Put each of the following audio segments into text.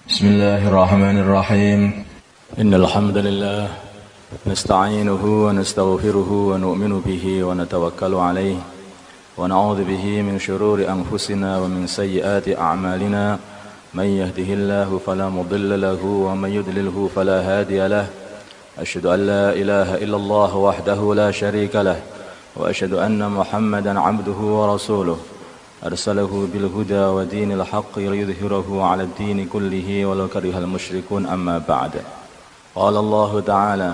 بسم الله الرحمن الرحيم إن الحمد لله نستعينه ونستغفره ونؤمن به ونتوكل عليه ونعوذ به من شرور أنفسنا ومن سيئات أعمالنا من يهده الله فلا مضل له ومن يضلله فلا هادي له أشهد أن لا إله إلا الله وحده لا شريك له وأشهد أن محمدا عبده ورسوله أرسله بالهدى ودين الحق ليظهره على الدين كله ولو كره المشركون أما بعد قال الله تعالى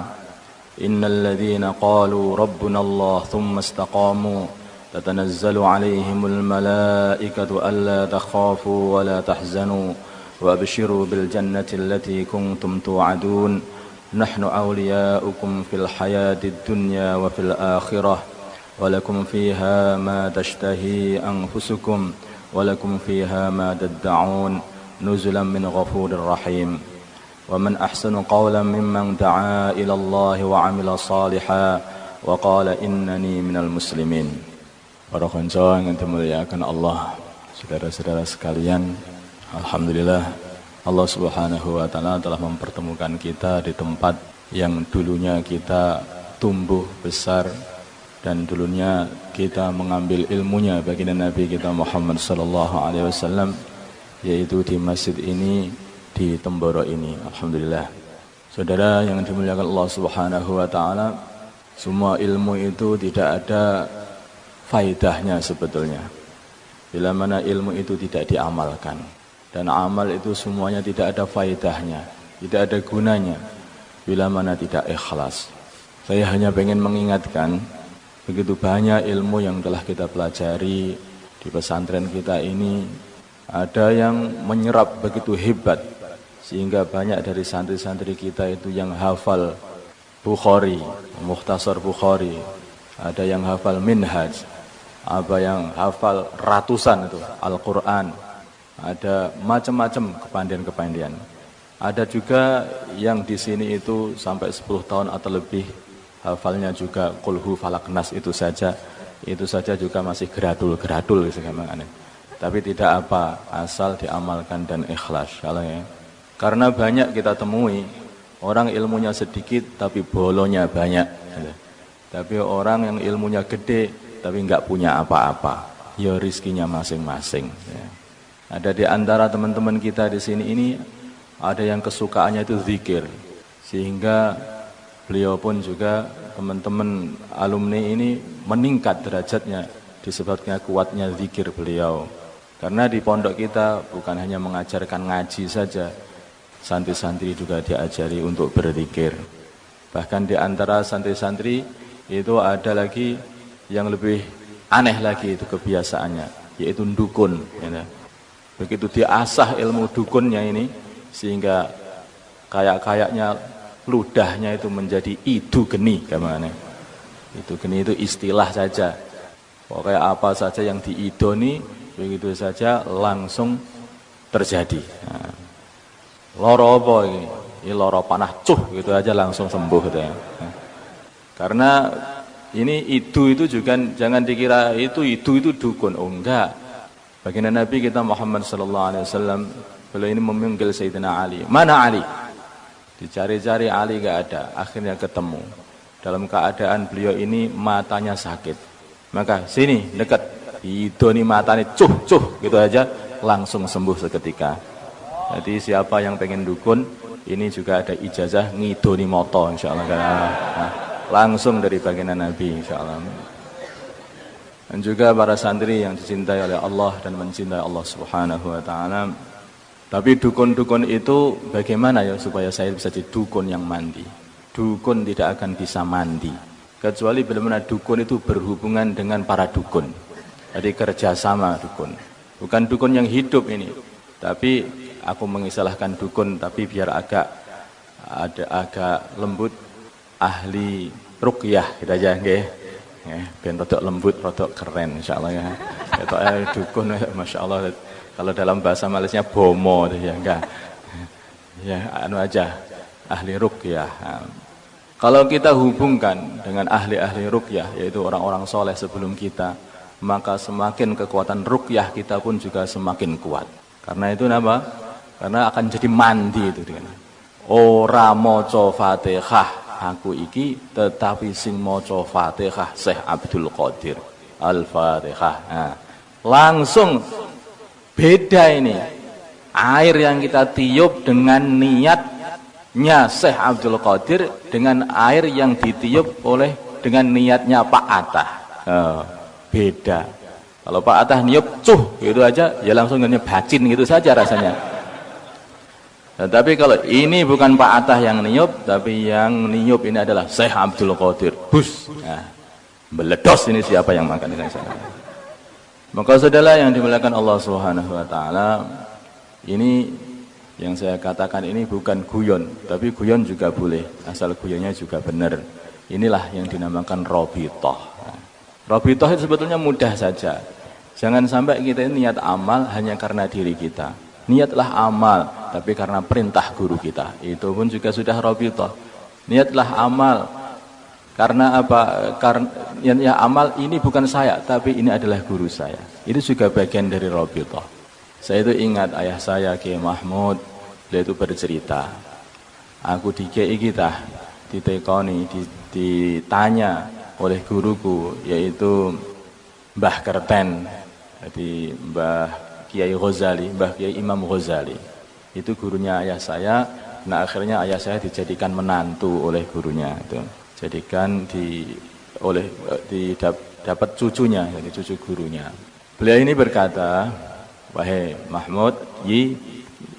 إن الذين قالوا ربنا الله ثم استقاموا تتنزل عليهم الملائكة ألا تخافوا ولا تحزنوا وأبشروا بالجنة التي كنتم توعدون نحن أولياؤكم في الحياة الدنيا وفي الآخرة ولكم فيها ما تشتهي أنفسكم ولكم فيها ما تدعون نزلا من غفور رحيم ومن أحسن قولا ممن دعا إلى الله وعمل صالحا وقال إنني من المسلمين. Para konco yang dimuliakan Allah, saudara-saudara sekalian, alhamdulillah Allah Subhanahu wa taala telah mempertemukan kita di tempat yang dulunya kita tumbuh besar dan dulunya kita mengambil ilmunya baginda Nabi kita Muhammad sallallahu alaihi wasallam, yaitu di masjid ini, di Temboro ini. Alhamdulillah. Saudara yang dimuliakan Allah Subhanahu wa taala, semua ilmu itu tidak ada faedahnya sebetulnya bila mana ilmu itu tidak diamalkan, dan amal itu semuanya tidak ada faedahnya, tidak ada gunanya bila mana tidak ikhlas. Saya hanya ingin mengingatkan, begitu banyak ilmu yang telah kita pelajari di pesantren kita ini, ada yang menyerap begitu hebat sehingga banyak dari santri-santri kita itu yang hafal Bukhari, Mukhtasar Bukhari, ada yang hafal Minhaj, ada yang hafal ratusan itu Al-Quran, ada macam-macam kepandian-kepandian. Ada juga yang di sini itu sampai 10 tahun atau lebih hafalnya juga Qul Hu Falaq Nas itu saja juga masih geradul sebenarnya. Tapi tidak apa, asal diamalkan dan ikhlas. Karena banyak kita temui orang ilmunya sedikit tapi bolonya banyak. Tapi orang yang ilmunya gede tapi enggak punya apa-apa, ya rizkinya masing-masing. Ada di antara teman-teman kita di sini ini ada yang kesukaannya itu zikir, sehingga beliau pun juga, teman-teman alumni ini meningkat derajatnya disebabkan kuatnya zikir beliau. Karena di pondok kita bukan hanya mengajarkan ngaji saja, santri-santri juga diajari untuk berzikir. Bahkan di antara santri-santri itu ada lagi yang lebih aneh lagi itu kebiasaannya, yaitu dukun. Begitu diasah ilmu dukunnya ini, sehingga kayaknya ludahnya itu menjadi idu geni, gimana? Itu geni itu istilah saja. Pokoknya apa saja yang diidoni, begitu saja langsung terjadi. Nah, loro apa ini? Ini loro panah cuh gitu aja langsung sembuh gitu ya. Nah, karena ini idu itu juga jangan dikira itu dukun. Oh enggak. Baginda Nabi kita Muhammad sallallahu alaihi wasallam, beliau ini memanggil Sayyidina Ali. Mana Ali? Dicari-cari Ali gak ada, akhirnya ketemu. Dalam keadaan beliau ini matanya sakit. Maka sini dekat, idoni matanya cuh gitu aja langsung sembuh seketika. Jadi siapa yang pengen dukun, ini juga ada ijazah ngidoni moto insyaallah. Nah, langsung dari baginda Nabi insyaallah. Dan juga para santri yang dicintai oleh Allah dan mencintai Allah Subhanahu wa taala. Tapi dukun-dukun itu bagaimana ya supaya saya bisa jadi dukun yang mandi? Dukun tidak akan bisa mandi kecuali bila-bila dukun itu berhubungan dengan para dukun. Jadi kerjasama dukun. Bukan dukun yang hidup ini. Tapi aku mengistilahkan dukun tapi biar agak lembut, ahli ruqyah kita aja nggih. Ben rodok lembut, rodok keren insyaallah ya. Ketok dukun masyaallah. Kalau dalam bahasa Malaysia bomo ya enggak. Ya anu aja, ahli ruqyah. Kalau kita hubungkan dengan ahli-ahli ruqyah, yaitu orang-orang soleh sebelum kita, maka semakin kekuatan ruqyah kita pun juga semakin kuat. Karena itu apa? Karena akan jadi mandi itu dengan ora maca Fatihah aku iki, tetapi sing maca Fatihah Syekh Abdul Qadir. Al-Fatihah. Nah, langsung beda ini. Air yang kita tiup dengan niatnya Syekh Abdul Qadir dengan air yang ditiup dengan niatnya Pak Atta. Beda. Kalau Pak Atta niup cuh gitu aja, ya langsung ngebacin gitu saja rasanya. Tetapi kalau ini bukan Pak Atta yang niup, tapi yang niup ini adalah Syekh Abdul Qadir. Bus. Nah, meledos ini siapa yang makan di sana. Maka saudara yang dimuliakan Allah Subhanahu wa taala, ini yang saya katakan ini bukan guyon, tapi guyon juga boleh, asal guyonnya juga benar. Inilah yang dinamakan Robitoh. Robitoh itu sebetulnya mudah saja. Jangan sampai kita ini niat amal hanya karena diri kita. Niatlah amal, tapi karena perintah guru kita. Itu pun juga sudah Robitoh. Niatlah amal, karena apa? Karena ya amal ini bukan saya, tapi ini adalah guru saya. Itu juga bagian dari Robitoh. Saya itu ingat ayah saya, Kiai Mahmud, beliau itu bercerita. Aku di KI kita, ditekoni, ditanya oleh guruku, yaitu Mbah Kerten, jadi Mbah Kiai Ghazali, Mbah Kiai Imam Ghazali. Itu gurunya ayah saya. Nah akhirnya ayah saya dijadikan menantu oleh gurunya itu. Jadikan dapat cucunya, jadi cucu gurunya. Beliau ini berkata, wahai Mahmud,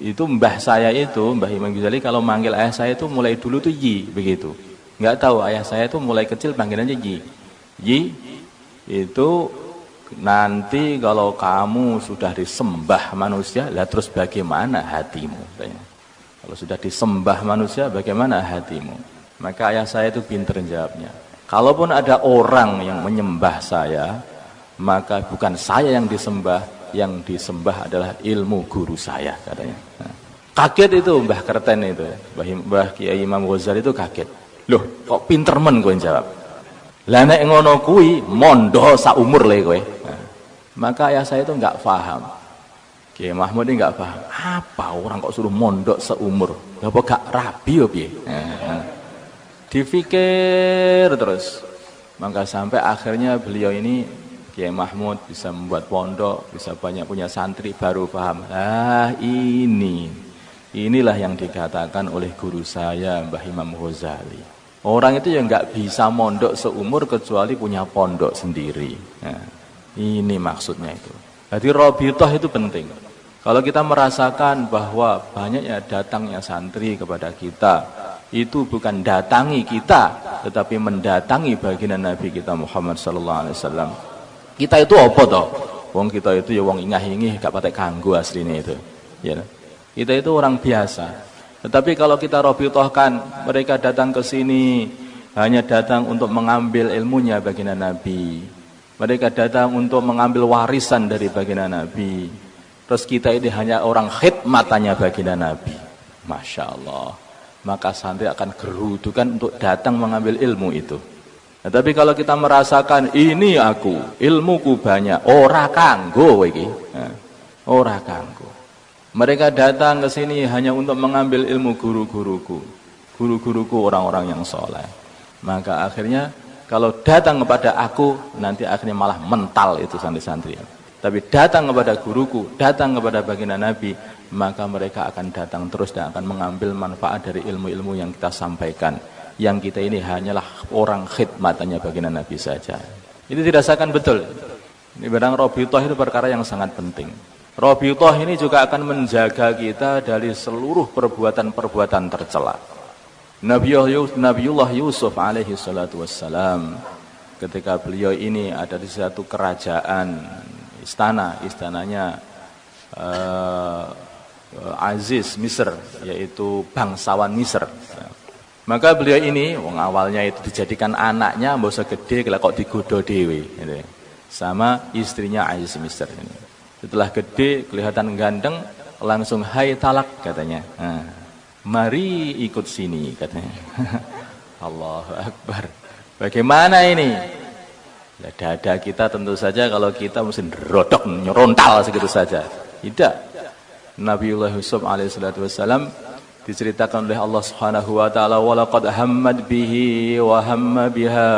itu mbah saya itu, Mbah Imam Ghazali kalau manggil ayah saya itu mulai dulu tuh Yi, begitu. Enggak tahu, ayah saya itu mulai kecil panggilannya Yi. Yi itu nanti kalau kamu sudah disembah manusia, lah terus bagaimana hatimu? Kalau sudah disembah manusia, bagaimana hatimu? Maka ayah saya itu pintar jawabnya. Kalaupun ada orang yang menyembah saya, maka bukan saya yang disembah adalah ilmu guru saya, katanya. Nah, kaget itu Mbah Kerten itu, Mbah Kiai Imam Ghazali itu kaget. Loh, kok pinter men kowe jawab. Lah nek ngono kuwi mondo saumur le kowe. Nah, maka ayah saya itu enggak paham. Kiai Mahmud ini enggak paham. Apa orang kok suruh mondok seumur? Apa gak rabi yo piye? Dipikir terus. Maka sampai akhirnya beliau ini Kiai Mahmud bisa membuat pondok, bisa banyak punya santri, baru paham. Inilah yang dikatakan oleh guru saya Mbah Imam Ghazali. Orang itu yang nggak bisa mondok seumur kecuali punya pondok sendiri. Nah, ini maksudnya itu. Jadi Robitoh itu penting. Kalau kita merasakan bahwa banyaknya datangnya santri kepada kita, itu bukan datangi kita, tetapi mendatangi baginda Nabi kita Muhammad sallallahu alaihi wasallam. Kita itu apa toh? Wong kita itu ya wong ingah-ingih gak patek kanggo asline itu. Ya. Kita itu orang biasa. Tetapi kalau kita robitohkan, mereka datang ke sini hanya datang untuk mengambil ilmunya baginda Nabi. Mereka datang untuk mengambil warisan dari baginda Nabi. Terus kita ini hanya orang khidmatannya baginda Nabi. Masya Allah. Maka santri akan gerudukan untuk datang mengambil ilmu itu. Nah, tapi kalau kita merasakan ini aku, ilmuku banyak, ora kanggo iki. Nah, ora kanggo. Mereka datang ke sini hanya untuk mengambil ilmu guru-guruku orang-orang yang soleh. Maka akhirnya kalau datang kepada aku, nanti akhirnya malah mental itu santri-santri. Tapi datang kepada guruku, datang kepada baginda Nabi, maka mereka akan datang terus dan akan mengambil manfaat dari ilmu-ilmu yang kita sampaikan. Yang kita ini hanyalah orang khidmatannya baginda Nabi saja. Itu dirasakan betul. Ini barang Robitoh itu perkara yang sangat penting. Robitoh ini juga akan menjaga kita dari seluruh perbuatan-perbuatan tercela. Nabiullah Yusuf alaihi salatu wassalam, ketika beliau ini ada di satu kerajaan, istananya Aziz Misr, yaitu bangsawan Misr. Maka beliau ini, wong awalnya itu dijadikan anaknya, mbok segede kok digoda dhewe, gitu. Sama istrinya Aziz Misr ini. Setelah gede, kelihatan ganteng, langsung hai talak katanya. Nah, mari ikut sini katanya. Allahu Akbar. Bagaimana ini? Ya, dada kita tentu saja kalau kita mesti rodok, nyerontal segitu saja. Tidak. Nabiullah Yusuf alaihissalatu wassalam diceritakan oleh Allah Subhanahu wa taala, walaqad hammat bihi wa hamma biha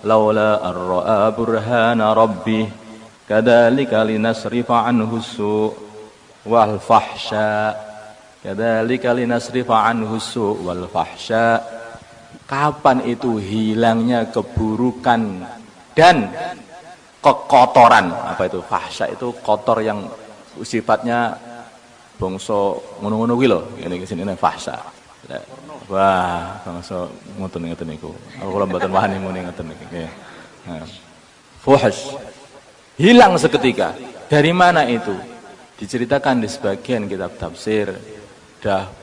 laula ar-ra'a burhana rabbih kadzalika linasrifa anhu su' wal fahsya kadzalika linasrifa anhu su' wal fahsya. Kapan itu hilangnya keburukan dan kekotoran? Apa itu fahsya? Itu kotor yang sifatnya bangsa ngono-ngono kuwi lho, ngene iki jenenge fahsya. Wah, bangsa ngoten-ngoten niku. Kula mboten wani muni ngoten niki. Nah. Fuhsh. Hilang seketika. Dari mana itu? Diceritakan di sebagian kitab tafsir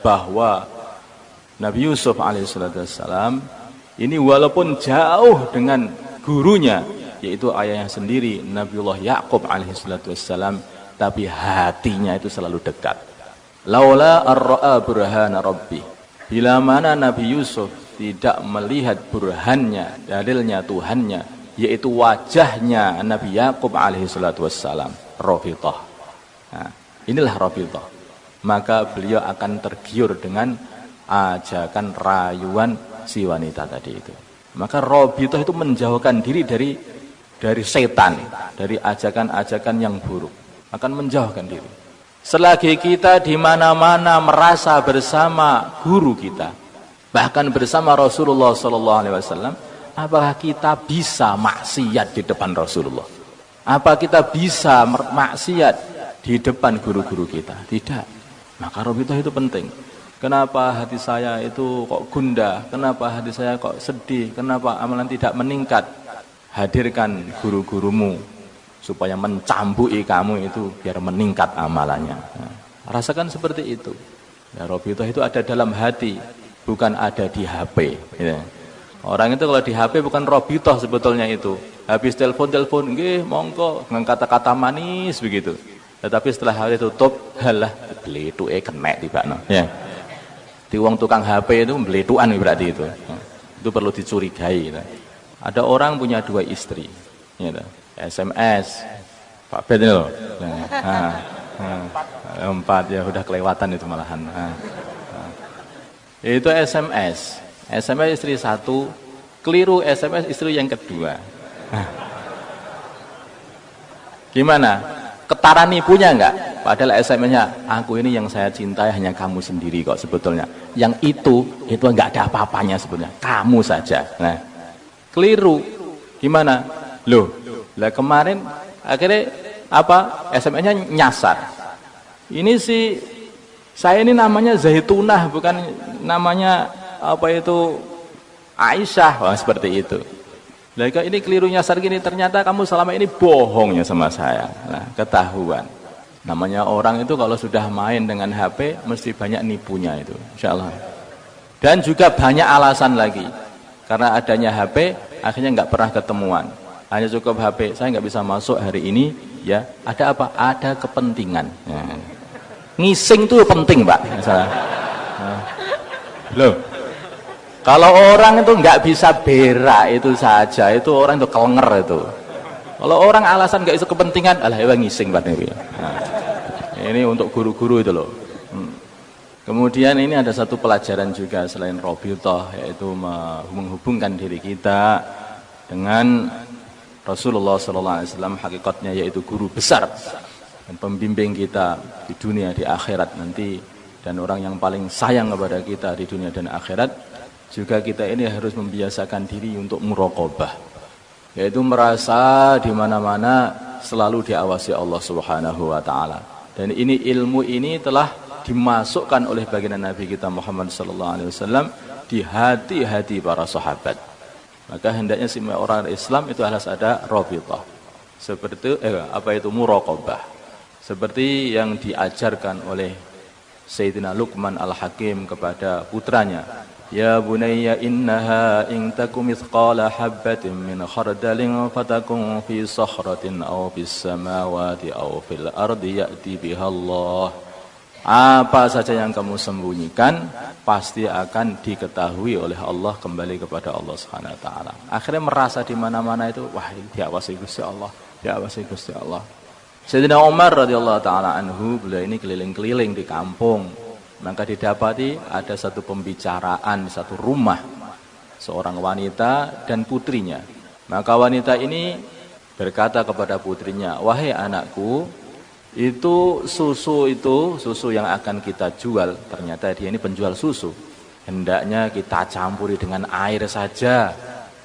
bahwa Nabi Yusuf alaihissalam ini walaupun jauh dengan gurunya, yaitu ayahnya sendiri Nabiullah Ya'qub alaihissalam, tapi hatinya itu selalu dekat. Laula ar-ra'a burhana rabbih. Bila mana Nabi Yusuf tidak melihat burhannya, dalilnya Tuhannya, yaitu wajahnya Nabi Ya'qub alaihissalam, Rabithah. Nah, inilah Rabithah. Maka beliau akan tergiur dengan ajakan rayuan si wanita tadi itu. Maka Rabithah itu menjauhkan diri dari setan, dari ajakan-ajakan yang buruk. Akan menjauhkan diri. Selagi kita di mana-mana merasa bersama guru kita, bahkan bersama Rasulullah SAW, apakah kita bisa maksiat di depan Rasulullah? Apa kita bisa maksiat di depan guru-guru kita? Tidak. Maka Rabithah itu penting. Kenapa hati saya itu kok gundah? Kenapa hati saya kok sedih? Kenapa amalan tidak meningkat? Hadirkan guru-gurumu supaya mencambui kamu itu biar meningkat amalannya. Nah, rasakan seperti itu. Ya, Rabithah itu ada dalam hati, bukan ada di HP. Ya. Orang itu kalau di HP bukan Rabithah sebetulnya itu. Habis telepon, nggih, monggo, dengan kata-kata manis begitu. Tetapi setelah hari tutup, halah, bletuke kenek tibakno. Ya. Di wong tukang HP itu beletuan berarti itu. Nah, itu perlu dicurigai. Gitu. Ada orang punya 2 istri. Gitu. SMS Pak Ben loh. Nah, 4 ya udah kelewatan itu malahan. Itu SMS istri 1, keliru SMS istri yang kedua. Gimana? Ketaran ibunya enggak? Padahal SMS-nya, aku ini yang saya cintai hanya kamu sendiri kok sebetulnya. Yang itu enggak ada apa-apanya sebetulnya. Kamu saja. Nah, keliru. Gimana? Loh, lah kemarin akhirnya apa? SMS-nya nyasar. Ini sih saya ini namanya Zaitunah, bukan namanya apa itu Aisyah. Wah, seperti itu. Lah ini keliru nyasar gini, ternyata kamu selama ini bohongnya sama saya. Nah, ketahuan. Namanya orang itu kalau sudah main dengan HP mesti banyak nipunya itu, insyaallah. Dan juga banyak alasan lagi. Karena adanya HP akhirnya nggak pernah ketemuan. Hanya cukup HP, saya nggak bisa masuk hari ini, ya. Ada apa? Ada kepentingan. Ya. Ngising itu penting, Pak. Misalnya. Nah. Loh, kalau orang itu nggak bisa berak itu saja, itu orang itu kelenger itu. Kalau orang alasan nggak bisa kepentingan, alah ya ngising Pak Dewi. Nah, ini untuk guru-guru itu loh. Kemudian ini ada satu pelajaran juga selain Rabithah, yaitu menghubungkan diri kita dengan Rasulullah SAW, hakikatnya yaitu guru besar dan pembimbing kita di dunia, di akhirat nanti, dan orang yang paling sayang kepada kita di dunia dan akhirat. Juga kita ini harus membiasakan diri untuk muraqabah, yaitu merasa di mana-mana selalu diawasi Allah Subhanahu wa taala. Dan ini ilmu ini telah dimasukkan oleh baginda Nabi kita Muhammad sallallahu alaihi wasallam di hati-hati para sahabat. Maka hendaknya semua orang Islam itu harus ada Rabithah. Seperti apa itu muraqabah. Seperti yang diajarkan oleh Sayyidina Luqman Al-Hakim kepada putranya. Ya bunayya innaha in takum mithqala habatin min khardalin fatakun fi sakhratin aw fis samawati aw fil ardi ya'ti biha Allah. Apa saja yang kamu sembunyikan pasti akan diketahui oleh Allah, kembali kepada Allah Subhanahu wa taala. Akhirnya merasa di mana-mana itu wah ini diawasi Gusti Allah, diawasi Gusti Allah. Sayyidina Umar radhiyallahu taala anhu, beliau ini keliling-keliling di kampung. Maka didapati ada satu pembicaraan di satu rumah, seorang wanita dan putrinya. Maka wanita ini berkata kepada putrinya, "Wahai anakku, itu susu yang akan kita jual, ternyata dia ini penjual susu. Hendaknya kita campuri dengan air saja,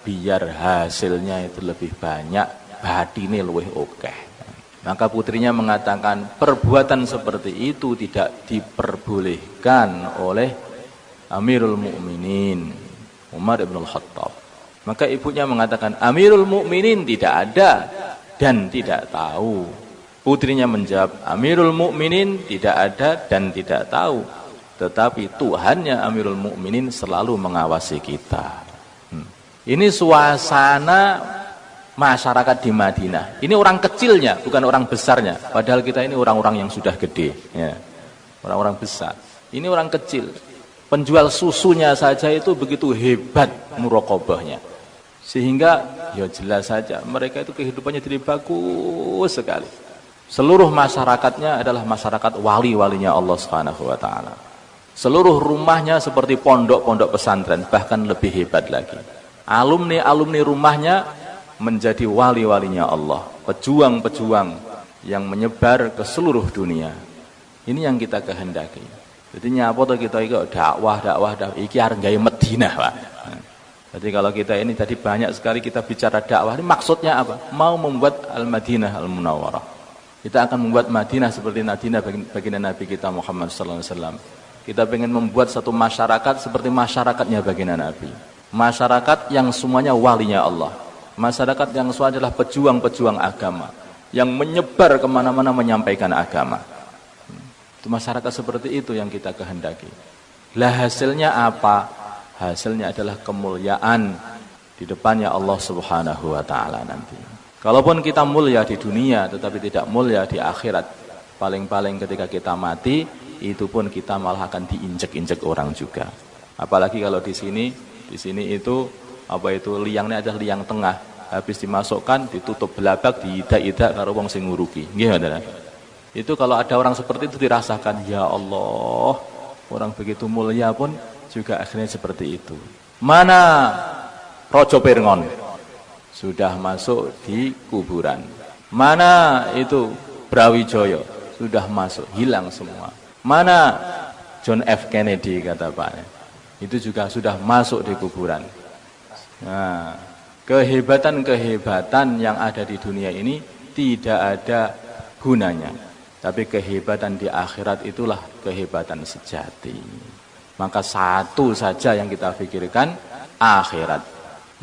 biar hasilnya itu lebih banyak, batine luwih akeh." Maka putrinya mengatakan, perbuatan seperti itu tidak diperbolehkan oleh Amirul Mukminin Umar ibn al-Khattab. Maka ibunya mengatakan, Amirul Mukminin tidak ada dan tidak tahu. Putrinya menjawab, Amirul Mukminin tidak ada dan tidak tahu, tetapi Tuhannya Amirul Mukminin selalu mengawasi kita. Ini suasana masyarakat di Madinah. Ini orang kecilnya, bukan orang besarnya. Padahal kita ini orang-orang yang sudah gede, ya. Orang-orang besar. Ini orang kecil. Penjual susunya saja itu begitu hebat muraqabahnya. Sehingga ya jelas saja mereka itu kehidupannya jadi bagus sekali. Seluruh masyarakatnya adalah masyarakat wali-walinya Allah Subhanahu wa taala. Seluruh rumahnya seperti pondok-pondok pesantren, bahkan lebih hebat lagi. Alumni rumahnya menjadi wali-walinya Allah, pejuang-pejuang yang menyebar ke seluruh dunia. Ini yang kita kehendaki. Jadi nyapa to kita iki dakwah iki arep gawe Madinah, Pak. Jadi kalau kita ini tadi banyak sekali kita bicara dakwah, ini maksudnya apa? Mau membuat Al-Madinah Al-Munawwarah. Kita akan membuat Madinah seperti Madinah baginda Nabi kita Muhammad sallallahu alaihi wasallam. Kita ingin membuat satu masyarakat seperti masyarakatnya baginda Nabi. Masyarakat yang semuanya walinya Allah. Masyarakat yang semua adalah pejuang-pejuang agama yang menyebar kemana-mana menyampaikan agama. Itu masyarakat seperti itu yang kita kehendaki. Lah hasilnya apa? Hasilnya adalah kemuliaan di depannya Allah Subhanahu wa taala nanti. Kalaupun kita mulia di dunia tetapi tidak mulia di akhirat, paling-paling ketika kita mati itu pun kita malah akan diinjek-injek orang juga. Apalagi kalau di sini itu liangnya adalah liang tengah, habis dimasukkan ditutup belabak, diidak-idak karo wong sing nguruki. Nggih ngoten. Itu kalau ada orang seperti itu dirasakan, ya Allah, orang begitu mulia pun juga akhirnya seperti itu. Mana Raja Pirngon sudah masuk di kuburan. Mana itu Brawijaya sudah masuk, hilang semua. Mana John F. Kennedy kata Pak, itu juga sudah masuk di kuburan. Nah, kehebatan yang ada di dunia ini tidak ada gunanya. Tapi kehebatan di akhirat itulah kehebatan sejati. Maka satu saja yang kita pikirkan, akhirat.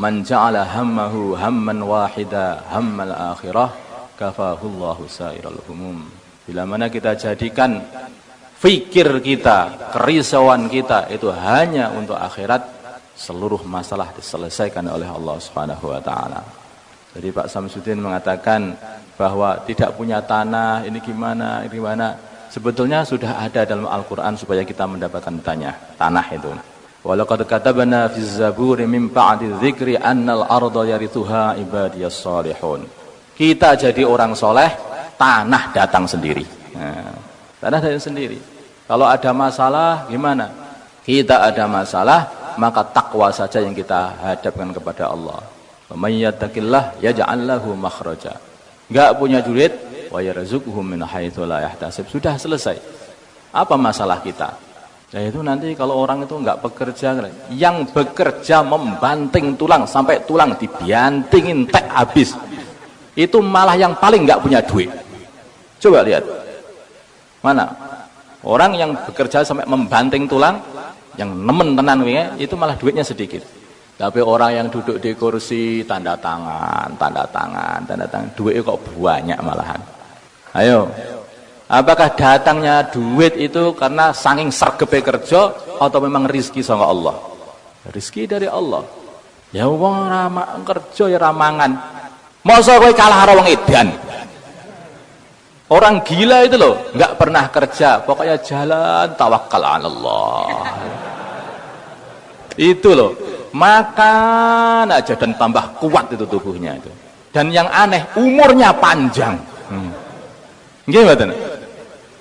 Man ja'ala hammahu hamman wahida hammal akhirah kafahullahu sairal humum. Bila mana kita jadikan fikir kita, kerisauan kita itu hanya untuk akhirat, seluruh masalah diselesaikan oleh Allah Subhanahu wa taala. Jadi Pak Samsudin mengatakan bahwa tidak punya tanah, ini gimana? Sebetulnya sudah ada dalam Al-Qur'an supaya kita mendapatkan tanah itu. Walaqad katabna fiz zaburi min ba'di dzikri annal arda yarithuha ibadiyas salihun. Kita jadi orang soleh, tanah datang sendiri. Nah, tanah datang sendiri. Kalau ada masalah gimana? Kita ada masalah, maka takwa saja yang kita hadapkan kepada Allah. May yattaqillah yaj'al lahu makhraja. Enggak punya duit, wa yarzuqhu min haitsu la yahtasib. Sudah selesai. Apa masalah kita? Yaitu nanti kalau orang itu enggak bekerja, yang bekerja membanting tulang sampai tulang dibantingin tek habis. Itu malah yang paling enggak punya duit. Coba lihat. Mana? Orang yang bekerja sampai membanting tulang, yang nemen tenan itu malah duitnya sedikit. Tapi orang yang duduk di kursi tanda tangan, duitnya kok banyak malahan. Ayo, apakah datangnya duit itu karena saking sregepe kerja atau memang rizki sama Allah? Rizki dari Allah. Ya wong kerja ya ramangan. Masa kowe kalah karo wong edan? Orang gila itu loh, nggak pernah kerja, pokoknya jalan tawakal 'ala Allah. Itu loh, makan aja dan tambah kuat itu tubuhnya itu. Dan yang aneh, umurnya panjang. Nggih mboten?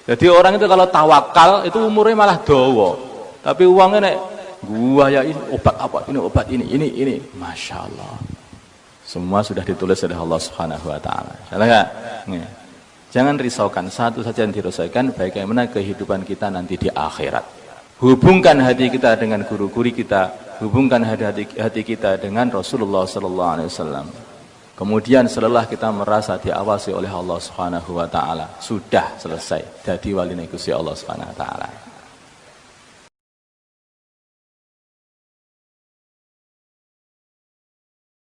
Jadi orang itu kalau tawakal itu umurnya malah dawa. Tapi uangnya nek gua ya ini obat apa? Ini obat ini. Masya Allah. Semua sudah ditulis oleh Allah Subhanahu wa taala. Salah enggak? Jangan risaukan, satu saja yang dirisaukan, bagaimana kehidupan kita nanti di akhirat. Hubungkan hati kita dengan guru-guru kita, hubungkan hati kita dengan Rasulullah sallallahu alaihi wasallam. Kemudian setelah kita merasa diawasi oleh Allah Subhanahu wa taala, sudah selesai jadi wali Gusti Allah Subhanahu wa taala.